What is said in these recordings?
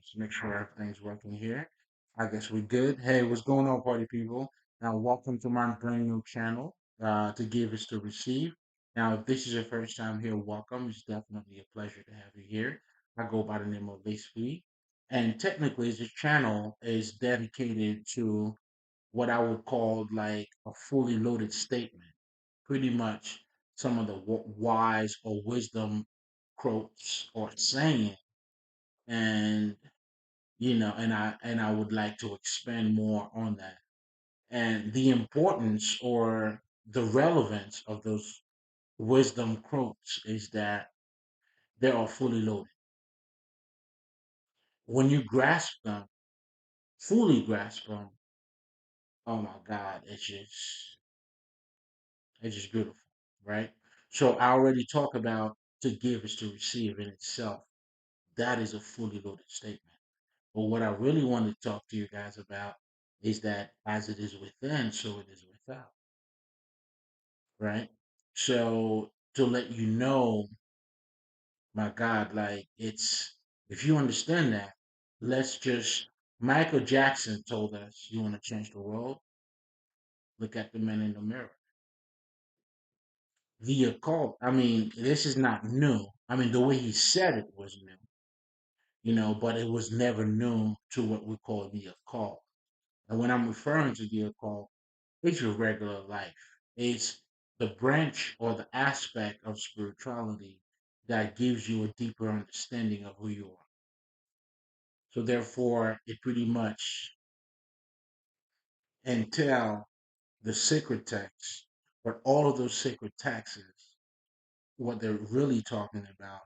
Just make sure everything's working here. I guess we're good. Hey, what's going on, party people? Now, welcome to my brand new channel. To give is to receive. Now, if this is your first time here, welcome. It's definitely a pleasure to have you here. I go by the name of Lace and technically, this channel is dedicated to what I would call like a fully loaded statement. Pretty much some of the wise or wisdom quotes or saying, and and I would like to expand more on that and the importance or the relevance of those wisdom quotes is that they are fully loaded. When you grasp them, fully grasp them, oh my God, it's just beautiful, right? So I already talk about to give is to receive in itself. That is a fully loaded statement. But what I really want to talk to you guys about is that as it is within, so it is without, right? So to let you know, my God, like it's if you understand that, let's just Michael Jackson told us you want to change the world, look at the man in the mirror. The occult, I mean, this is not new. I mean, the way he said it was new, but it was never new to what we call the occult. And when I'm referring to the occult, it's your regular life. It's the branch or the aspect of spirituality that gives you a deeper understanding of who you are. So therefore, it pretty much entail the sacred texts, but all of those sacred texts, what they're really talking about,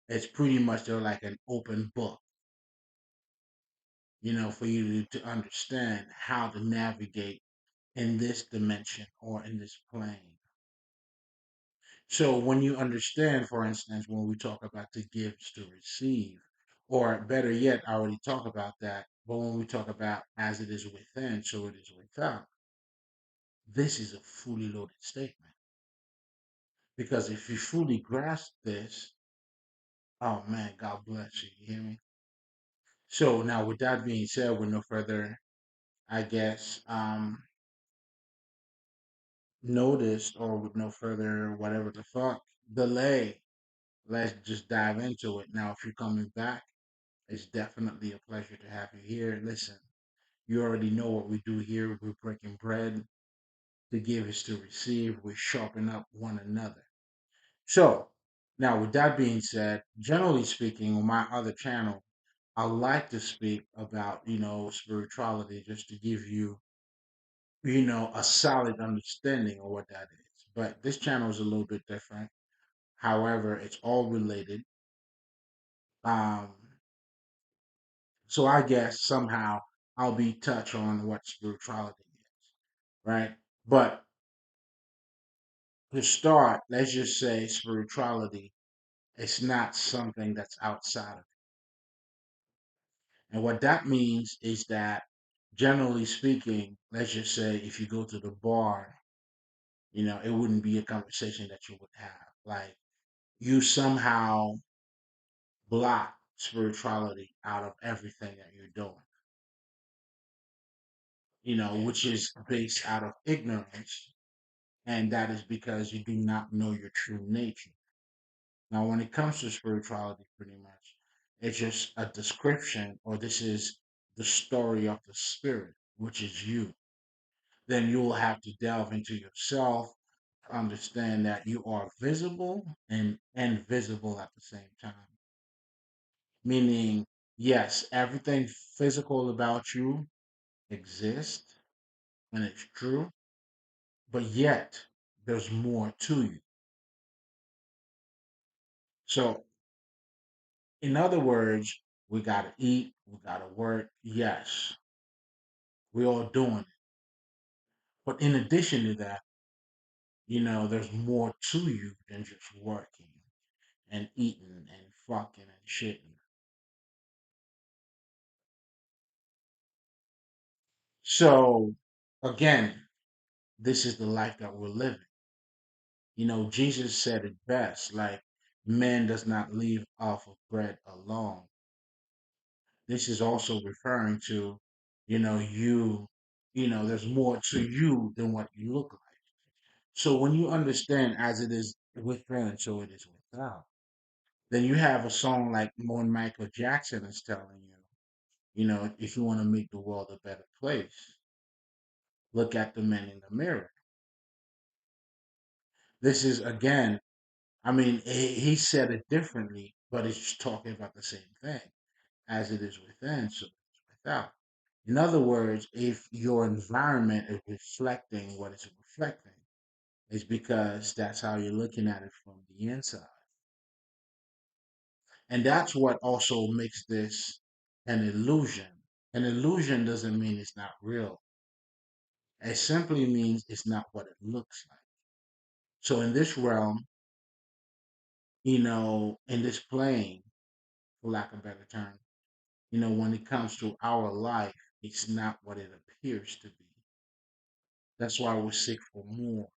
is pretty much they're like an open book, for you to understand how to navigate in this dimension or in this plane. So when you understand, for instance, when we talk about to give is to receive, or better yet, I already talked about that, but when we talk about as it is within, so it is without, this is a fully loaded statement. Because if you fully grasp this, oh man, God bless you. You hear me? So now with that being said, with no further, I guess, noticed or with no further whatever the fuck delay, let's just dive into it. Now, if you're coming back, it's definitely a pleasure to have you here. Listen, you already know what we do here. We're breaking bread. To give is to receive. We sharpen up one another. So, now with that being said, generally speaking, on my other channel, I like to speak about, spirituality just to give you, a solid understanding of what that is. But this channel is a little bit different. However, it's all related. Um, So I guess somehow I'll be touch on what spirituality is, right? But to start, let's just say spirituality is not something that's outside of it. And what that means is that generally speaking, let's just say if you go to the bar, it wouldn't be a conversation that you would have. Like you somehow block spirituality out of everything that you're doing, which is based out of ignorance, and that is because you do not know your true nature. Now, when it comes to spirituality, pretty much, it's just a description, or this is the story of the spirit, which is you. Then you will have to delve into yourself, understand that you are visible and invisible at the same time. Meaning, yes, everything physical about you exists and it's true, but yet there's more to you. So in other words, we got to eat, we got to work. Yes, we all doing it. But in addition to that, there's more to you than just working and eating and fucking and shitting. So again, this is the life that we're living. Jesus said it best, like man does not live off of bread alone. this is also referring to, you, there's more to you than what you look like. So when you understand as it is within, so it is without, then you have a song like when Michael Jackson is telling you, if you want to make the world a better place, look at the men in the mirror. This is again, I mean, he said it differently, but it's talking about the same thing. As it is within, so it is without. In other words, if your environment is reflecting what it's reflecting, it's because that's how you're looking at it from the inside. And that's what also makes this an illusion. An illusion doesn't mean it's not real. It simply means it's not what it looks like. So in this realm, in this plane, for lack of a better term, when it comes to our life, it's not what it appears to be. That's why we seek for more.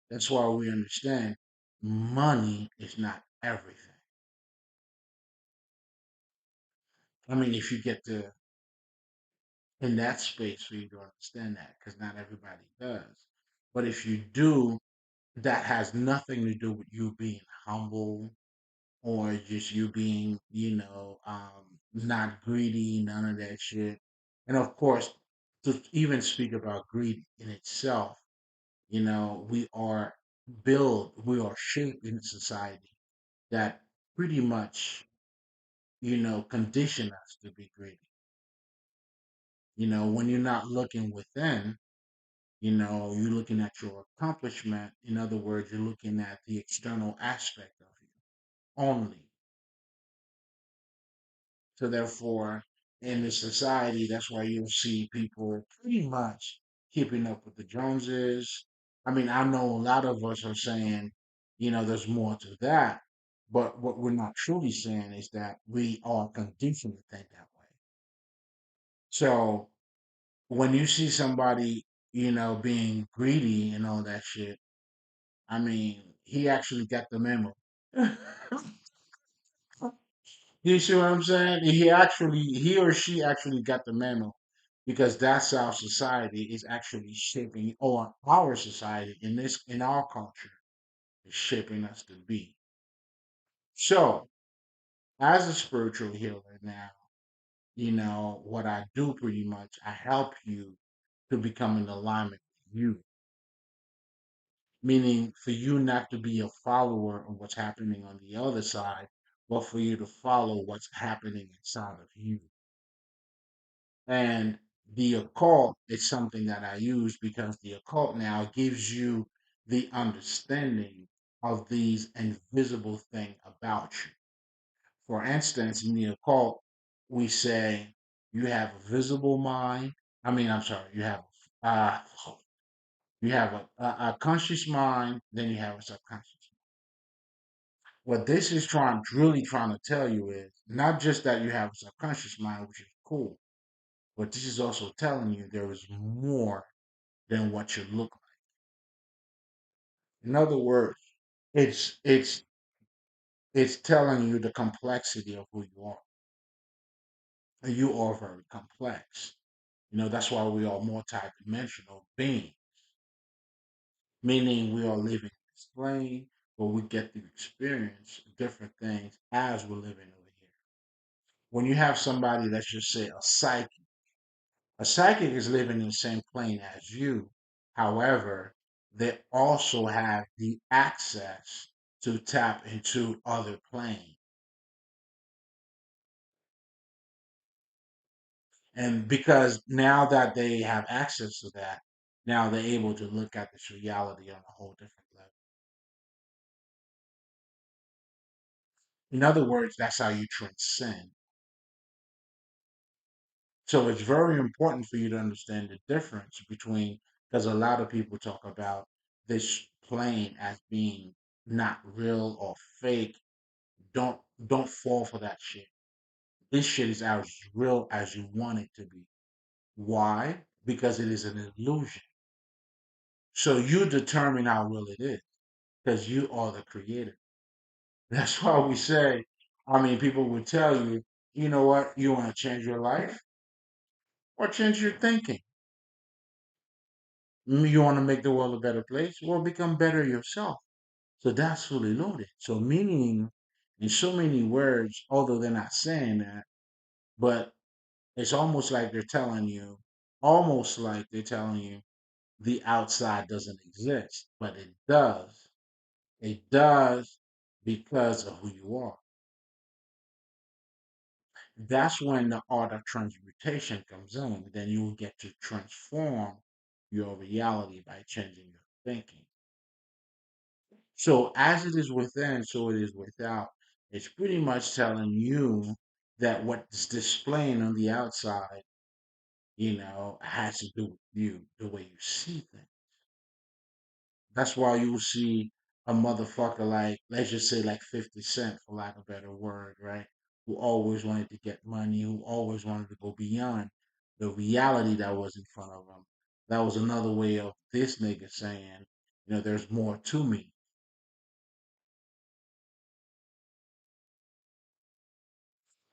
That's why we understand money is not everything. I mean, if you get to in that space for you to understand that, because not everybody does. But if you do, that has nothing to do with you being humble or just you being, not greedy, none of that shit. And of course, to even speak about greed in itself, we are shaped in a society that pretty much, condition us to be greedy. When you're not looking within, you're looking at your accomplishment. In other words, you're looking at the external aspect of you only. So therefore, in the society, that's why you'll see people pretty much keeping up with the Joneses. I mean, I know a lot of us are saying, there's more to that. But what we're not truly saying is that we are conditioned to think that way. So when you see somebody, being greedy and all that shit, I mean, he actually got the memo. You see what I'm saying? He or she actually got the memo because that's how society is actually shaping, or our society in our culture is shaping us to be. So, as a spiritual healer now, what I do pretty much, I help you to become in alignment with you, meaning for you not to be a follower of what's happening on the other side, but for you to follow what's happening inside of you. And the occult is something that I use because the occult now gives you the understanding of these invisible thing about you. For instance, in the occult, we say you have a visible mind. I mean, I'm sorry, uh, you have a conscious mind, then you have a subconscious. What this is really trying to tell you is not just that you have a subconscious mind, which is cool, but this is also telling you there is more than what you look like. In other words, it's it's it's telling you the complexity of who you are. And you are very complex. That's why we are multidimensional beings, meaning we are living in this plane, but we get to experience different things as we're living over here. When you have somebody, let's just say a psychic is living in the same plane as you. However, they also have the access to tap into other planes. And because now that they have access to that, now they're able to look at this reality on a whole different level. In other words, that's how you transcend. So it's very important for you to understand the difference between, because a lot of people talk about this plane as being not real or fake. Don't fall for that shit. This shit is as real as you want it to be. Why? Because it is an illusion. So you determine how real it is because you are the creator. That's why we say, I mean, people would tell you, You know what? You want to change your life or change your thinking. You want to make the world a better place? Well, become better yourself. So that's fully loaded. So meaning in so many words, although they're not saying that, but it's almost like they're telling you the outside doesn't exist, but it does. It does because of who you are. That's when the art of transmutation comes in. Then you will get to transform your reality by changing your thinking. So as it is within, so it is without. It's pretty much telling you that what's displaying on the outside, has to do with you, the way you see things. That's why you will see a motherfucker like, let's just say like 50 Cent, for lack of a better word, right? Who always wanted to get money, who always wanted to go beyond the reality that was in front of him. That was another way of this nigga saying, there's more to me.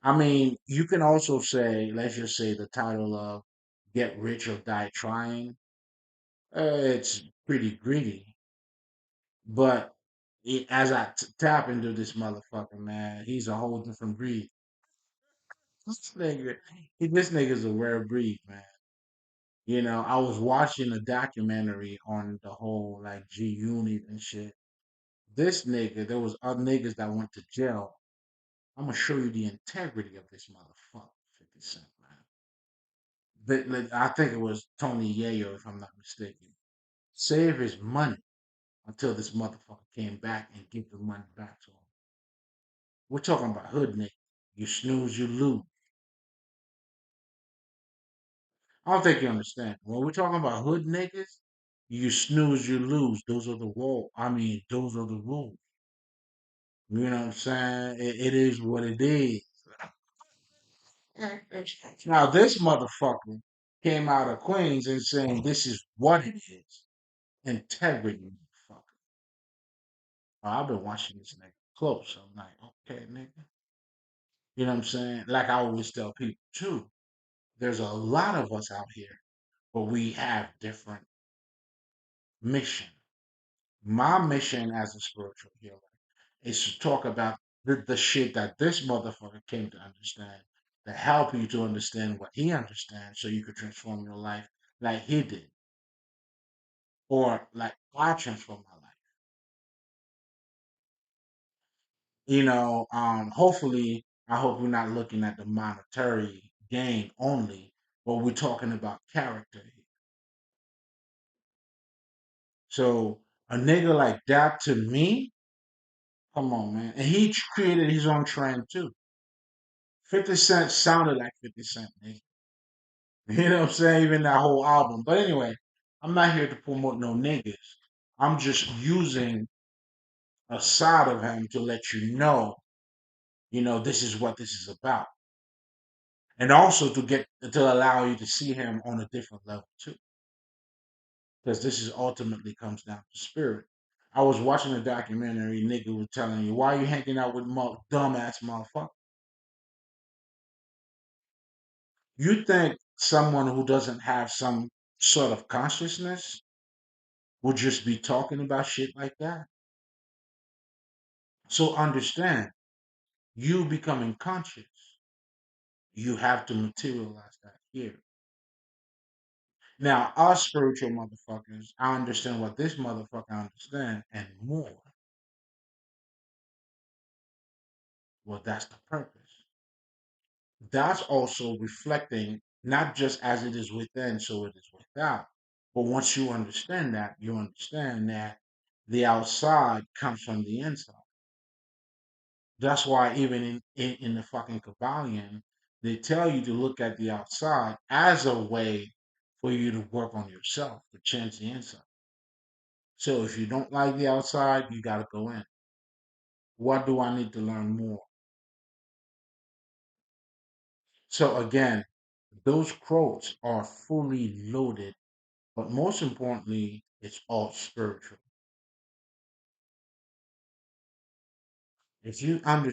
I mean, you can also say, let's just say the title of Get Rich or Die Trying. It's pretty greedy, but as I tap into this motherfucker, man, he's a whole different breed. This nigga, this nigga's a rare breed, man. I was watching a documentary on the whole like G Unit and shit. This nigga, there was other niggas that went to jail. I'm gonna show you the integrity of this motherfucker, 50 Cent, man. I think it was Tony Yayo, if I'm not mistaken. Save his money until this motherfucker came back and give the money back to him. We're talking about hood niggas. You snooze, you lose. I don't think you understand. When we're talking about hood niggas, you snooze, you lose. Those are the rules. I mean, those are the rules. You know what I'm saying? It is what it is. Now, this motherfucker came out of Queens and saying this is what it is. Integrity, motherfucker. I've been watching this nigga close. I'm like, okay, nigga. You know what I'm saying? Like I always tell people too, there's a lot of us out here, but we have different mission. My mission as a spiritual healer is to talk about the shit that this motherfucker came to understand, to help you to understand what he understands so you could transform your life like he did, or like I transformed my life. Hopefully, I hope we're not looking at the monetary gain only, but we're talking about character here. So a nigga like that to me, come on, man. And he created his own trend too. 50 Cent sounded like 50 Cent, nigga. You know what I'm saying? Even that whole album. But anyway, I'm not here to promote no niggas. I'm just using a side of him to let this is what this is about. And also to allow you to see him on a different level too. Because this is ultimately comes down to spirit. I was watching a documentary, nigga was telling you, why are you hanging out with dumbass motherfucker? You think someone who doesn't have some sort of consciousness would just be talking about shit like that? So understand, you becoming conscious, you have to materialize that here. Now, us spiritual motherfuckers, I understand what this motherfucker understand and more. Well, that's the purpose. That's also reflecting not just as it is within, so it is without. But once you understand that the outside comes from the inside. That's why even in the fucking Kabbalion, they tell you to look at the outside as a way for you to work on yourself, to change the inside. So if you don't like the outside, you got to go in. What do I need to learn more? So again, those quotes are fully loaded, but most importantly, it's all spiritual. If you understand